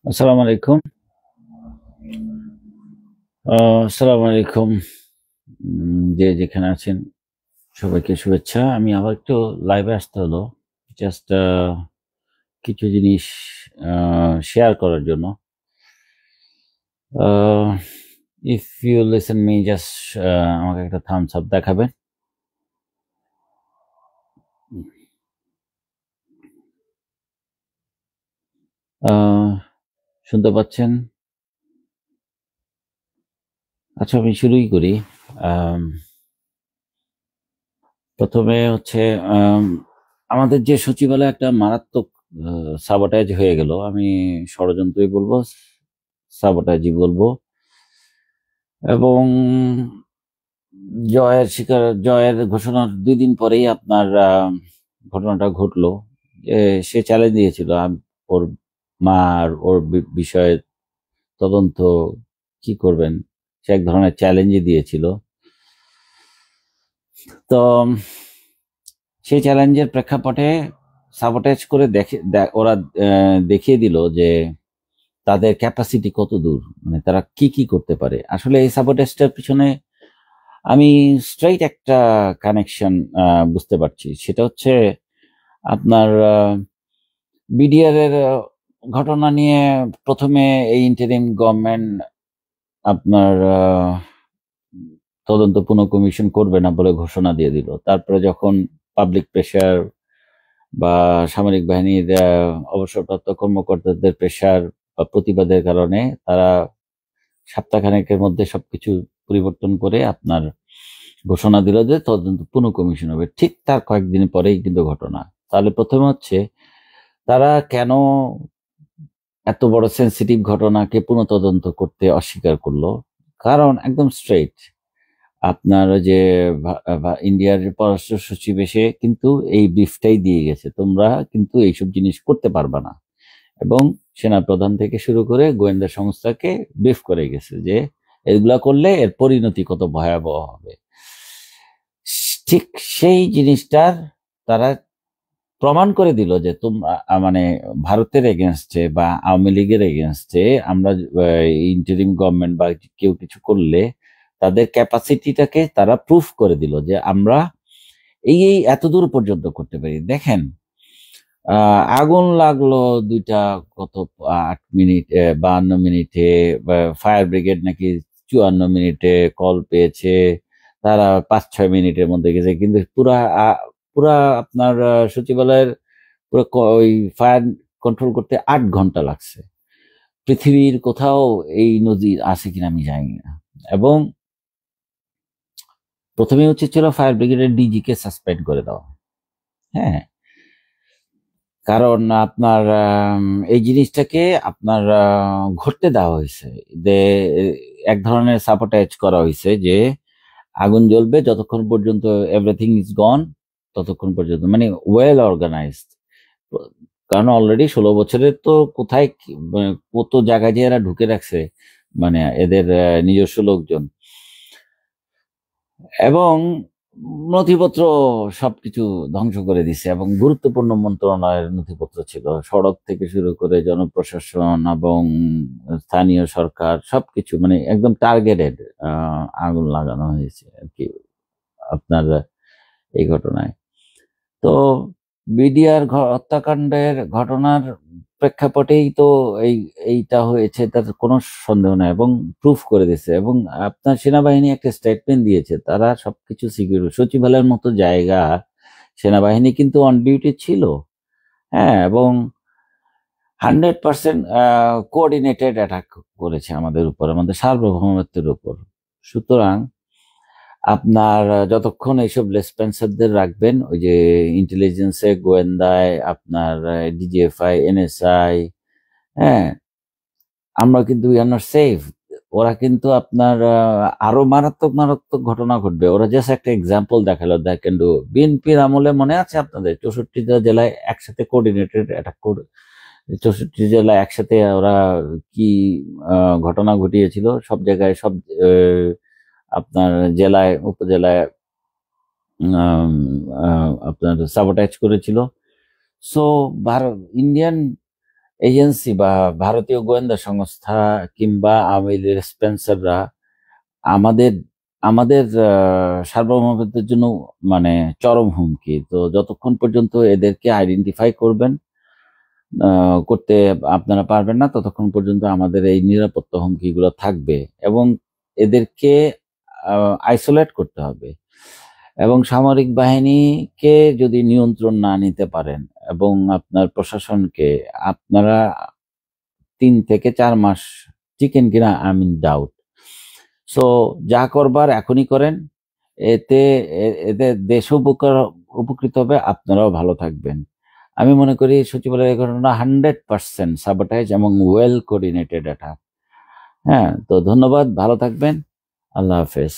আসসালামু আলাইকুম। আসসালামু আলাইকুম। যে যেখানে আছেন সবাইকে শুভেচ্ছা। আমি আবার একটু লাইভে আসতে হলো জাস্ট কিছু জিনিস শেয়ার করার জন্য। If you listen me just আমাকে একটা থামস আপ দেখাবেন। আহ, শুনতে পাচ্ছেন? আচ্ছা, আমি শুরুই করি। আম, প্রথমে হচ্ছে আম, আমাদের যে সচিবালয়ে একটা মারাত্মক সাবোটাইজ হয়ে গেল। আমি ষড়যন্ত্রই বলবো, সাবোটাইজই বলবো। এবং জয়ের ঘোষণার 2 দিন পরেই আপনার ঘটনাটা ঘটলো। যে সে চ্যালেঞ্জ দিয়েছিল ওর মা আর ওর বিষয়ে তদন্ত কি করবেন, সে এক ধরনের চ্যালেঞ্জই দিয়েছিল। তো সেই চ্যালেঞ্জের প্রেক্ষাপটে সাবোটেজ করে ওরা দেখিয়ে দিল যে তাদের ক্যাপাসিটি কত দূর, মানে তারা কি কি করতে পারে। আসলে এই সাবোটেজটার পিছনে আমি স্ট্রেইট একটা কানেকশন বুঝতে পারছি। সেটা হচ্ছে আপনার বিডিআর এর ঘটনা নিয়ে প্রথমে এই ইন্টারিম গভর্নমেন্ট আপনার তদন্ত পুনঃ কমিশন করবে না বলে ঘোষণা দিয়ে দিল। তারপরে যখন পাবলিক প্রেশার বা সামরিক বাহিনীর অবসরপ্রাপ্ত কর্মকর্তাদের প্রেশার বা প্রতিবাদের কারণে তারা সপ্তাহখানেকের মধ্যে সবকিছু পরিবর্তন করে আপনার ঘোষণা দিল যে তদন্ত পুনঃ কমিশন হবে। ঠিক তার কয়েকদিন পরেই কিন্তু ঘটনা। তাহলে প্রথমে হচ্ছে তারা কেন এত বড় সেন্সিটিভ ঘটনাকে পুনঃতদন্ত করতে অস্বীকার করলো? কারণ একদম স্ট্রেইট, আপনার যে ইন্ডিয়ার পররাষ্ট্র সচিব এসে কিন্তু এই ব্রিফটাই দিয়ে গেছে, তোমরা কিন্তু এইসব জিনিস করতে পারবা না। এবং সেনাপ্রধান থেকে শুরু করে গোয়েন্দা সংস্থাকে ব্রিফ করে গেছে যে এগুলা করলে এর পরিণতি কত ভয়াবহ হবে। ঠিক সেই জিনিসটার তারা প্রমাণ করে দিল যে তোমরা মানে ভারতের এগেনস্টে বা আওয়ামী লীগের এগেনস্টে আমরা ইন্টারিম গভর্নমেন্ট বা কেউ কিছু করলে তাদের ক্যাপাসিটিটাকে তারা প্রুফ করে দিল যে আমরা এই এই এত দূর পর্যন্ত করতে পারি। দেখেন, আগুন লাগলো দুইটা কত 8 মিনিট 52 মিনিটে, ফায়ার ব্রিগেড নাকি 54 মিনিটে কল পেয়েছে, তারা 5-6 মিনিটের মধ্যে গেছে। কিন্তু পুরা আপনার সচিবালয়ের পুরো ওই ফায়ার কন্ট্রোল করতে 8 ঘন্টা লাগছে। পৃথিবীর কোথাও এই নজির আছে কিনা আমি জানি না। এবং প্রথমে উচিত ছিল ফায়ার ব্রিগেডের ডিজি কে সাসপেন্ড করে দেওয়া। হ্যাঁ, কারণ আপনার এই জিনিসটাকে আপনার ঘটতে দেওয়া হয়েছে। যে এক ধরনের সাবোটাইজ করা হয়েছে যে আগুন জ্বলবে যতক্ষণ পর্যন্ত এভরিথিং ইজ গন, ততক্ষণ পর্যন্ত, মানে ওয়েল অর্গানাইজড। কারণ অলরেডি 16 বছরের তো কোথায় মানে কত জায়গায় যে এরা ঢুকে রাখছে, মানে এদের নিজস্ব লোকজন। এবং নথিপত্র সবকিছু ধ্বংস করে দিছে। এবং গুরুত্বপূর্ণ মন্ত্রণালয়ের নথিপত্র ছিল, সড়ক থেকে শুরু করে জনপ্রশাসন এবং স্থানীয় সরকার সবকিছু, মানে একদম টার্গেটেড আগুন লাগানো হয়েছে আর কি আপনার এই ঘটনায়। তো বিডিআর হত্যাকাণ্ডের ঘটনার প্রেক্ষাপটেই তো এই এইটা হয়েছে, তার কোনো সন্দেহ নাই। এবং প্রুফ করে দিয়েছে। এবং আপনার সেনাবাহিনী একটা স্টেটমেন্ট দিয়েছে, তারা সবকিছু সিকিউর। সচিবালয়ের মতো জায়গা, সেনাবাহিনী কিন্তু অন ডিউটি ছিল। হ্যাঁ, এবং 100% কোঅর্ডিনেটেড অ্যাটাক করেছে আমাদের উপর, আমাদের সার্বভৌমত্বের উপর। সুতরাং আপনার যতক্ষণ এইসব লেসপেন্সারদের রাখবেন, ওই যে ইন্টেলিজেন্সে, গোয়েন্দায়, আপনার ডিজিএফআই, এনএসআই, হ্যাঁ, আমরা কিন্তু উই আর নট সেফ। ওরা কিন্তু আপনার আরো মারাত্মক মারাত্মক ঘটনা ঘটবে। ওরা জাস্ট একটা এক্সাম্পল দেখালো, দেখেন বিএনপির আমলে মনে আছে আপনাদের 64টা জেলায় একসাথে কোঅর্ডিনেটেড অ্যাটাক করে, 64 জেলায় একসাথে ওরা কি ঘটনা ঘটিয়েছিল। সব জায়গায় সব আপনার জেলায় উপজেলায় আম, আপনার সাবোটাইজ করেছিল। সো ভারত ইন্ডিয়ান এজেন্সি বা ভারতীয় গোয়েন্দা সংস্থা কিংবা আওয়ামী লীগের স্পেন্সাররা আমাদের আমাদের সার্বভৌমত্বের জন্য মানে চরম হুমকি। তো যতক্ষণ পর্যন্ত এদেরকে আইডেন্টিফাই করতে আপনারা পারবেন না, ততক্ষণ পর্যন্ত আমাদের এই নিরাপত্তা হুমকিগুলো থাকবে এবং এদেরকে আইসোলেট করতে হবে। এবং সামরিক বাহিনীকে যদি নিয়ন্ত্রণ না নিতে পারেন এবং আপনার প্রশাসনকে, আপনারা 3 থেকে 4 মাস টিকেন কিনা আই মিন ডাউট। সো যা করবার এখনই করেন, এতে এতে দেশ উপকৃত হবে, আপনারাও ভালো থাকবেন। আমি মনে করি সচিবালয়ের ঘটনা 100% সাবোটাইজ এবং ওয়েল কোঅর্ডিনেটেড অ্যাটাক। হ্যাঁ, তো ধন্যবাদ, ভালো থাকবেন, আল্লাহ হাফেজ।